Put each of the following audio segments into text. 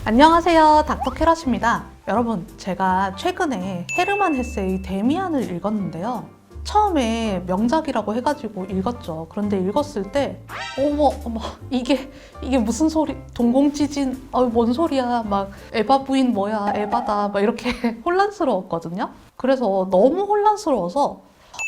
안녕하세요, 닥터 캐럿입니다. 여러분, 제가 최근에 헤르만 헤세의 데미안을 읽었는데요. 처음에 명작이라고 해가지고 읽었죠. 그런데 읽었을 때 어머 이게 무슨 소리, 동공지진, 뭔 소리야, 막 에바 부인 뭐야, 에바다, 막 이렇게 혼란스러웠거든요. 그래서 너무 혼란스러워서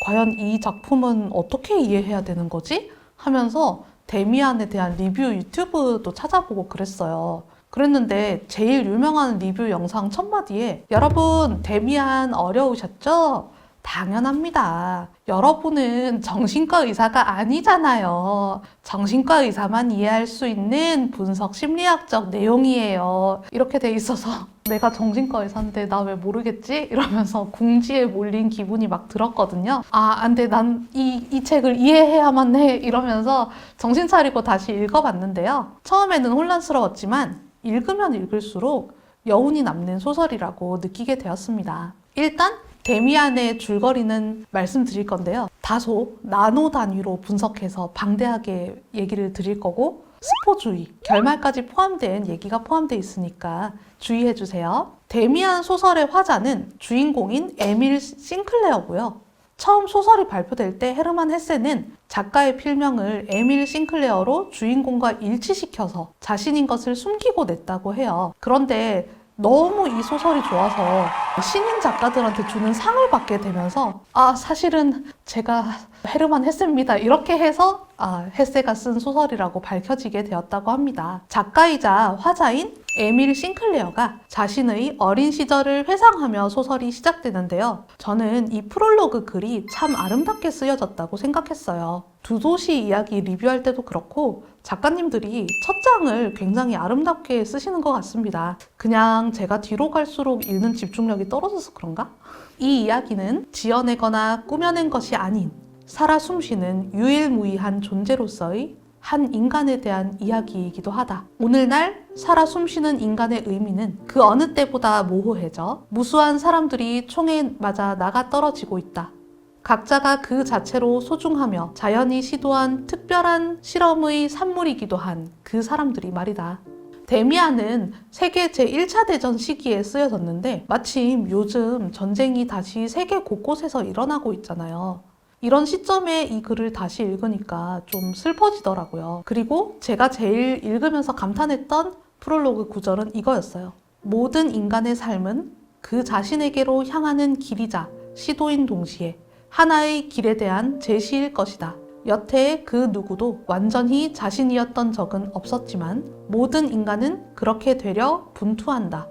과연 이 작품은 어떻게 이해해야 되는 거지? 하면서 데미안에 대한 리뷰 유튜브도 찾아보고 그랬어요. 그랬는데 제일 유명한 리뷰 영상 첫 마디에 여러분, 데미안 어려우셨죠? 당연합니다. 여러분은 정신과 의사가 아니잖아요. 정신과 의사만 이해할 수 있는 분석 심리학적 내용이에요. 이렇게 돼 있어서 내가 정신과 의사인데 나 왜 모르겠지? 이러면서 궁지에 몰린 기분이 막 들었거든요. 안 돼. 난 이 책을 이해해야만 해. 이러면서 정신 차리고 다시 읽어봤는데요. 처음에는 혼란스러웠지만 읽으면 읽을수록 여운이 남는 소설이라고 느끼게 되었습니다. 일단 데미안의 줄거리는 말씀드릴 건데요. 다소 나노 단위로 분석해서 방대하게 얘기를 드릴 거고 스포주의, 결말까지 포함된 얘기가 포함되어 있으니까 주의해 주세요. 데미안 소설의 화자는 주인공인 에밀 싱클레어고요. 처음 소설이 발표될 때 헤르만 헤세는 작가의 필명을 에밀 싱클레어로 주인공과 일치시켜서 자신인 것을 숨기고 냈다고 해요. 그런데 너무 이 소설이 좋아서 신인 작가들한테 주는 상을 받게 되면서 사실은 제가 헤르만 헤세입니다. 이렇게 해서 헤세가 쓴 소설이라고 밝혀지게 되었다고 합니다. 작가이자 화자인 에밀 싱클레어가 자신의 어린 시절을 회상하며 소설이 시작되는데요. 저는 이 프롤로그 글이 참 아름답게 쓰여졌다고 생각했어요. 두 도시 이야기 리뷰할 때도 그렇고 작가님들이 첫 장을 굉장히 아름답게 쓰시는 것 같습니다. 그냥 제가 뒤로 갈수록 읽는 집중력이 떨어져서 그런가? 이 이야기는 지어내거나 꾸며낸 것이 아닌 살아 숨쉬는 유일무이한 존재로서의 한 인간에 대한 이야기이기도 하다. 오늘날 살아 숨쉬는 인간의 의미는 그 어느 때보다 모호해져 무수한 사람들이 총에 맞아 나가 떨어지고 있다. 각자가 그 자체로 소중하며 자연이 시도한 특별한 실험의 산물이기도 한 그 사람들이 말이다. 데미안은 세계 제1차 대전 시기에 쓰여졌는데 마침 요즘 전쟁이 다시 세계 곳곳에서 일어나고 있잖아요. 이런 시점에 이 글을 다시 읽으니까 좀 슬퍼지더라고요. 그리고 제가 제일 읽으면서 감탄했던 프롤로그 구절은 이거였어요. 모든 인간의 삶은 그 자신에게로 향하는 길이자 시도인 동시에 하나의 길에 대한 제시일 것이다. 여태 그 누구도 완전히 자신이었던 적은 없었지만 모든 인간은 그렇게 되려 분투한다.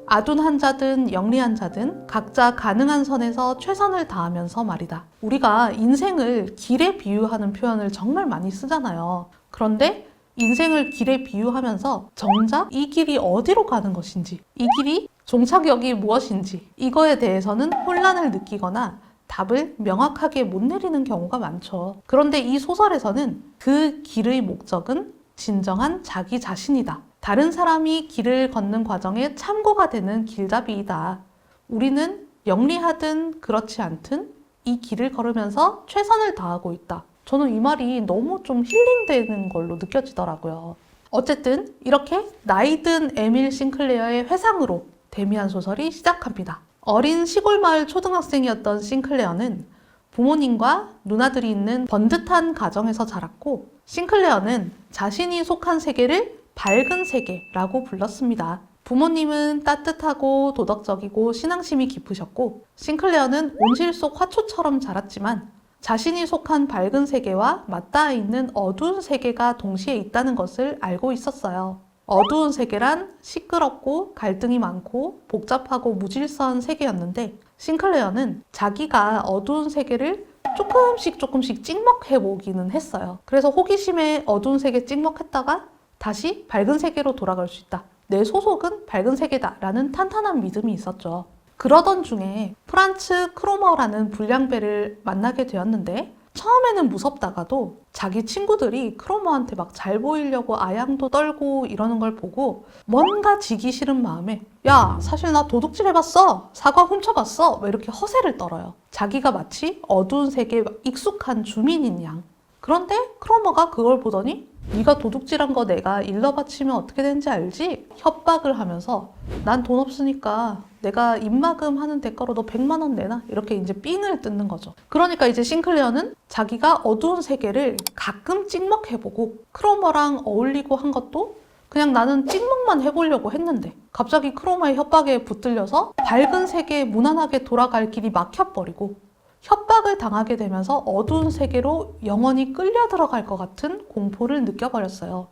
아둔한 자든 영리한 자든 각자 가능한 선에서 최선을 다하면서 말이다. 우리가 인생을 길에 비유하는 표현을 정말 많이 쓰잖아요. 그런데 인생을 길에 비유하면서 정작 이 길이 어디로 가는 것인지, 이 길이 종착역이 무엇인지 이거에 대해서는 혼란을 느끼거나 답을 명확하게 못 내리는 경우가 많죠. 그런데 이 소설에서는 그 길의 목적은 진정한 자기 자신이다. 다른 사람이 길을 걷는 과정에 참고가 되는 길잡이이다. 우리는 영리하든 그렇지 않든 이 길을 걸으면서 최선을 다하고 있다. 저는 이 말이 너무 좀 힐링되는 걸로 느껴지더라고요. 어쨌든 이렇게 나이든 에밀 싱클레어의 회상으로 데미안 소설이 시작합니다. 어린 시골 마을 초등학생이었던 싱클레어는 부모님과 누나들이 있는 번듯한 가정에서 자랐고 싱클레어는 자신이 속한 세계를 밝은 세계라고 불렀습니다. 부모님은 따뜻하고 도덕적이고 신앙심이 깊으셨고 싱클레어는 온실 속 화초처럼 자랐지만 자신이 속한 밝은 세계와 맞닿아 있는 어두운 세계가 동시에 있다는 것을 알고 있었어요. 어두운 세계란 시끄럽고 갈등이 많고 복잡하고 무질서한 세계였는데 싱클레어는 자기가 어두운 세계를 조금씩 찍먹해 보기는 했어요. 그래서 호기심에 어두운 세계 찍먹했다가 다시 밝은 세계로 돌아갈 수 있다. 내 소속은 밝은 세계다 라는 탄탄한 믿음이 있었죠. 그러던 중에 프란츠 크로머라는 불량배를 만나게 되었는데 처음에는 무섭다가도 자기 친구들이 크로머한테 막 잘 보이려고 아양도 떨고 이러는 걸 보고 뭔가 지기 싫은 마음에 야, 사실 나 도둑질 해봤어, 사과 훔쳐봤어, 왜 이렇게 허세를 떨어요. 자기가 마치 어두운 세계에 익숙한 주민인 양. 그런데 크로머가 그걸 보더니 네가 도둑질한 거 내가 일러 바치면 어떻게 되는지 알지? 협박을 하면서 난 돈 없으니까 내가 입마금 하는 대가로 너 100만 원 내놔. 이렇게 이제 삥을 뜯는 거죠. 그러니까 이제 싱클레어는 자기가 어두운 세계를 가끔 찍먹해보고 크로머랑 어울리고 한 것도 그냥 나는 찍먹만 해보려고 했는데 갑자기 크로머의 협박에 붙들려서 밝은 세계에 무난하게 돌아갈 길이 막혀버리고 협박을 당하게 되면서 어두운 세계로 영원히 끌려 들어갈 것 같은 공포를 느껴버렸어요.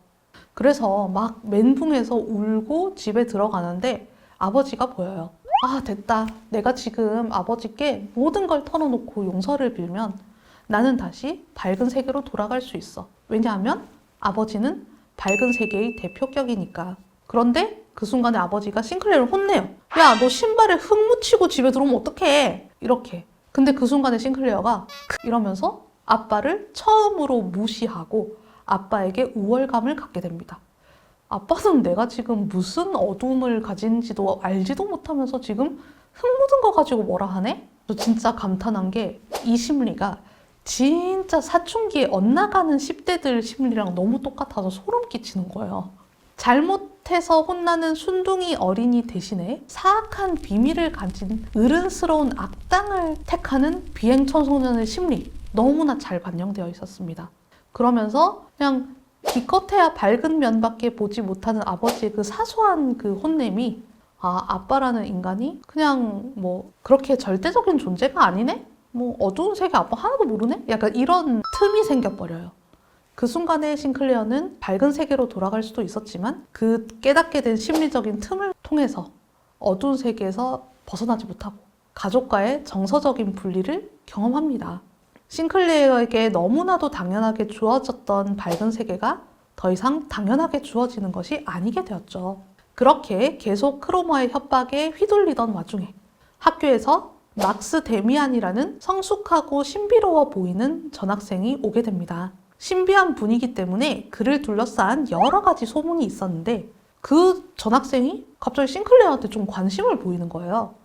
그래서 막 멘붕해서 울고 집에 들어가는데 아버지가 보여요. 아, 됐다. 내가 지금 아버지께 모든 걸 털어놓고 용서를 빌면 나는 다시 밝은 세계로 돌아갈 수 있어. 왜냐하면 아버지는 밝은 세계의 대표격이니까. 그런데 그 순간에 아버지가 싱클레어를 혼내요. 야, 너 신발에 흙 묻히고 집에 들어오면 어떡해? 이렇게. 근데 그 순간에 싱클레어가 이러면서 아빠를 처음으로 무시하고 아빠에게 우월감을 갖게 됩니다. 아빠는 내가 지금 무슨 어둠을 가진지도 알지도 못하면서 지금 흙 묻은 거 가지고 뭐라 하네? 저 진짜 감탄한 게 이 심리가 진짜 사춘기에 엇나가는 10대들 심리랑 너무 똑같아서 소름 끼치는 거예요. 잘못해서 혼나는 순둥이 어린이 대신에 사악한 비밀을 가진 어른스러운 악당을 택하는 비행 청소년의 심리 너무나 잘 반영되어 있었습니다. 그러면서 그냥 기껏해야 밝은 면밖에 보지 못하는 아버지의 그 사소한 그 혼냄이 아빠라는 인간이 그냥 뭐 그렇게 절대적인 존재가 아니네? 뭐 어두운 세계 아빠 하나도 모르네? 약간 이런 틈이 생겨버려요. 그 순간에 싱클레어는 밝은 세계로 돌아갈 수도 있었지만 그 깨닫게 된 심리적인 틈을 통해서 어두운 세계에서 벗어나지 못하고 가족과의 정서적인 분리를 경험합니다. 싱클레어에게 너무나도 당연하게 주어졌던 밝은 세계가 더 이상 당연하게 주어지는 것이 아니게 되었죠. 그렇게 계속 크로머의 협박에 휘둘리던 와중에 학교에서 막스 데미안이라는 성숙하고 신비로워 보이는 전학생이 오게 됩니다. 신비한 분위기 때문에 그를 둘러싼 여러 가지 소문이 있었는데 그 전학생이 갑자기 싱클레어한테 좀 관심을 보이는 거예요.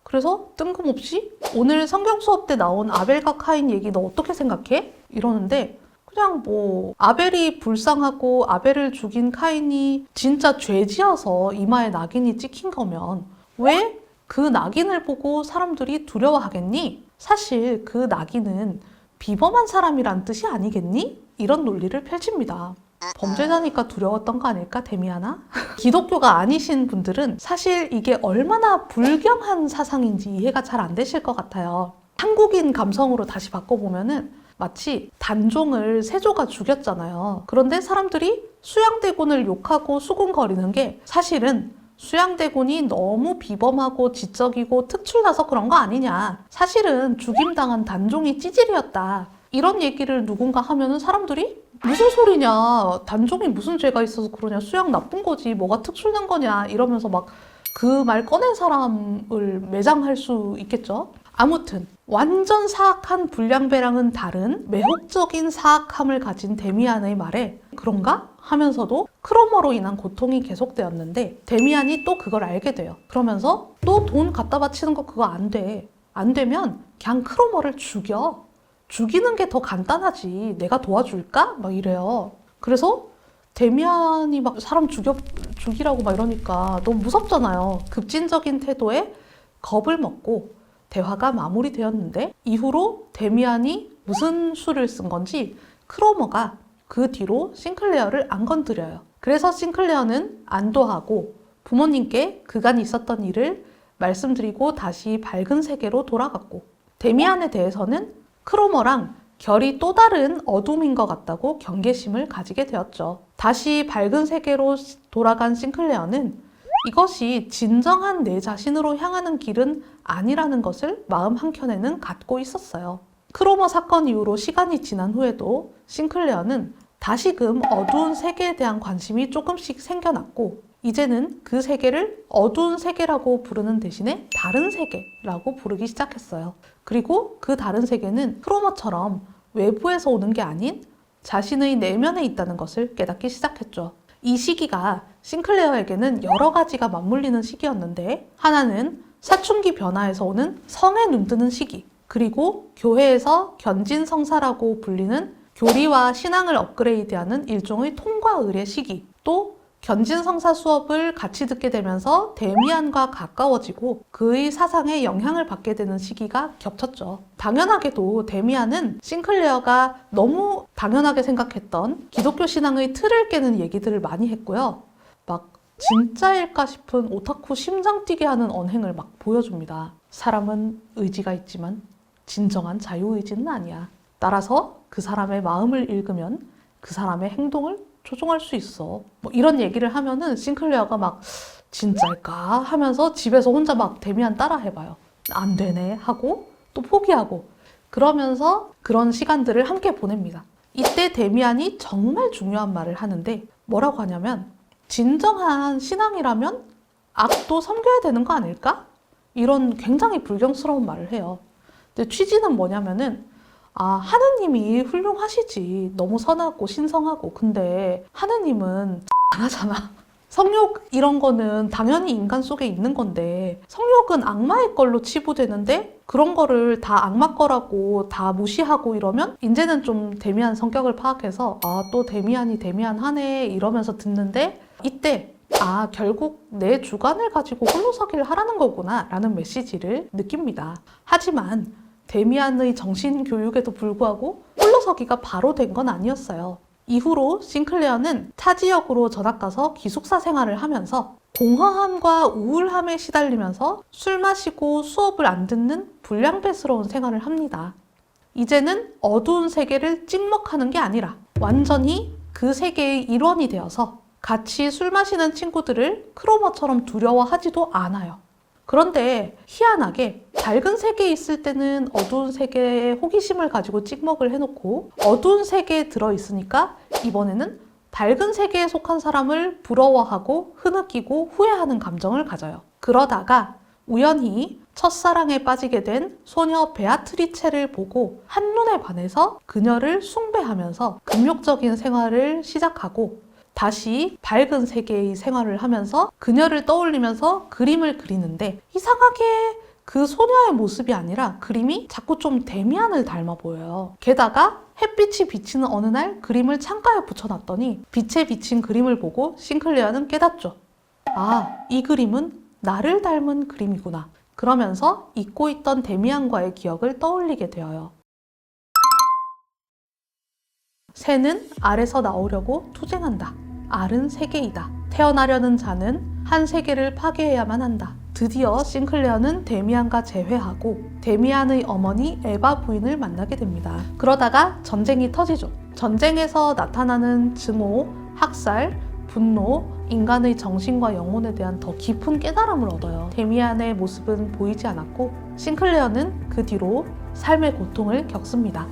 그래서 뜬금없이 오늘 성경 수업 때 나온 아벨과 카인 얘기 너 어떻게 생각해? 이러는데 그냥 뭐 아벨이 불쌍하고 아벨을 죽인 카인이 진짜 죄지어서 이마에 낙인이 찍힌 거면 왜 그 낙인을 보고 사람들이 두려워하겠니? 사실 그 낙인은 비범한 사람이란 뜻이 아니겠니? 이런 논리를 펼칩니다. 범죄자니까 두려웠던 거 아닐까, 데미안아? 기독교가 아니신 분들은 사실 이게 얼마나 불경한 사상인지 이해가 잘 안 되실 것 같아요. 한국인 감성으로 다시 바꿔보면은 마치 단종을 세조가 죽였잖아요. 그런데 사람들이 수양대군을 욕하고 수군거리는 게 사실은 수양대군이 너무 비범하고 지적이고 특출나서 그런 거 아니냐. 사실은 죽임당한 단종이 찌질이었다. 이런 얘기를 누군가 하면은 사람들이 무슨 소리냐. 단종이 무슨 죄가 있어서 그러냐. 수양 나쁜 거지. 뭐가 특출난 거냐. 이러면서 막 그 말 꺼낸 사람을 매장할 수 있겠죠. 아무튼 완전 사악한 불량배랑은 다른 매혹적인 사악함을 가진 데미안의 말에 그런가? 하면서도 크로머로 인한 고통이 계속되었는데 데미안이 또 그걸 알게 돼요. 그러면서 너 돈 갖다 바치는 거 그거 안 돼. 안 되면 그냥 크로머를 죽여. 죽이는 게 더 간단하지. 내가 도와줄까? 막 이래요. 그래서 데미안이 막 사람 죽이라고 막 이러니까 너무 무섭잖아요. 급진적인 태도에 겁을 먹고 대화가 마무리되었는데 이후로 데미안이 무슨 수를 쓴 건지 크로머가 그 뒤로 싱클레어를 안 건드려요. 그래서 싱클레어는 안도하고 부모님께 그간 있었던 일을 말씀드리고 다시 밝은 세계로 돌아갔고 데미안에 대해서는 크로머랑 결이 또 다른 어둠인 것 같다고 경계심을 가지게 되었죠. 다시 밝은 세계로 돌아간 싱클레어는 이것이 진정한 내 자신으로 향하는 길은 아니라는 것을 마음 한켠에는 갖고 있었어요. 크로머 사건 이후로 시간이 지난 후에도 싱클레어는 다시금 어두운 세계에 대한 관심이 조금씩 생겨났고 이제는 그 세계를 어두운 세계라고 부르는 대신에 다른 세계라고 부르기 시작했어요. 그리고 그 다른 세계는 크로머처럼 외부에서 오는 게 아닌 자신의 내면에 있다는 것을 깨닫기 시작했죠. 이 시기가 싱클레어에게는 여러 가지가 맞물리는 시기였는데 하나는 사춘기 변화에서 오는 성에 눈뜨는 시기 그리고 교회에서 견진성사라고 불리는 교리와 신앙을 업그레이드하는 일종의 통과 의례 시기, 또 견진성사 수업을 같이 듣게 되면서 데미안과 가까워지고 그의 사상에 영향을 받게 되는 시기가 겹쳤죠. 당연하게도 데미안은 싱클레어가 너무 당연하게 생각했던 기독교 신앙의 틀을 깨는 얘기들을 많이 했고요. 막 진짜일까 싶은 오타쿠 심장 뛰게 하는 언행을 막 보여줍니다. 사람은 의지가 있지만 진정한 자유의지는 아니야. 따라서 그 사람의 마음을 읽으면 그 사람의 행동을 조종할 수 있어. 뭐 이런 얘기를 하면은 싱클레어가 막 진짜일까 하면서 집에서 혼자 막 데미안 따라 해봐요. 안 되네 하고 또 포기하고 그러면서 그런 시간들을 함께 보냅니다. 이때 데미안이 정말 중요한 말을 하는데 뭐라고 하냐면 진정한 신앙이라면 악도 섬겨야 되는 거 아닐까? 이런 굉장히 불경스러운 말을 해요. 근데 취지는 뭐냐면은 하느님이 훌륭하시지. 너무 선하고 신성하고. 근데 하느님은 안 하잖아. 성욕 이런 거는 당연히 인간 속에 있는 건데 성욕은 악마의 걸로 치부되는데 그런 거를 다 악마 거라고 다 무시하고 이러면 이제는 좀 데미안 성격을 파악해서 또 데미안이 데미안하네 이러면서 듣는데 이때 결국 내 주관을 가지고 홀로서기를 하라는 거구나 라는 메시지를 느낍니다. 하지만 데미안의 정신교육에도 불구하고 홀로서기가 바로 된 건 아니었어요. 이후로 싱클레어는 타 지역으로 전학 가서 기숙사 생활을 하면서 공허함과 우울함에 시달리면서 술 마시고 수업을 안 듣는 불량배스러운 생활을 합니다. 이제는 어두운 세계를 찍먹하는 게 아니라 완전히 그 세계의 일원이 되어서 같이 술 마시는 친구들을 크로머처럼 두려워하지도 않아요. 그런데 희한하게 밝은 세계에 있을 때는 어두운 세계에 호기심을 가지고 찍먹을 해놓고 어두운 세계에 들어있으니까 이번에는 밝은 세계에 속한 사람을 부러워하고 흐느끼고 후회하는 감정을 가져요. 그러다가 우연히 첫사랑에 빠지게 된 소녀 베아트리체를 보고 한눈에 반해서 그녀를 숭배하면서 금욕적인 생활을 시작하고 다시 밝은 세계의 생활을 하면서 그녀를 떠올리면서 그림을 그리는데 이상하게 그 소녀의 모습이 아니라 그림이 자꾸 좀 데미안을 닮아 보여요. 게다가 햇빛이 비치는 어느 날 그림을 창가에 붙여놨더니 빛에 비친 그림을 보고 싱클레어는 깨닫죠. 이 그림은 나를 닮은 그림이구나. 그러면서 잊고 있던 데미안과의 기억을 떠올리게 되어요. 새는 알에서 나오려고 투쟁한다. 알은 세계이다. 태어나려는 자는 한 세계를 파괴해야만 한다. 드디어 싱클레어는 데미안과 재회하고 데미안의 어머니 에바 부인을 만나게 됩니다. 그러다가 전쟁이 터지죠. 전쟁에서 나타나는 증오, 학살, 분노, 인간의 정신과 영혼에 대한 더 깊은 깨달음을 얻어요. 데미안의 모습은 보이지 않았고 싱클레어는 그 뒤로 삶의 고통을 겪습니다.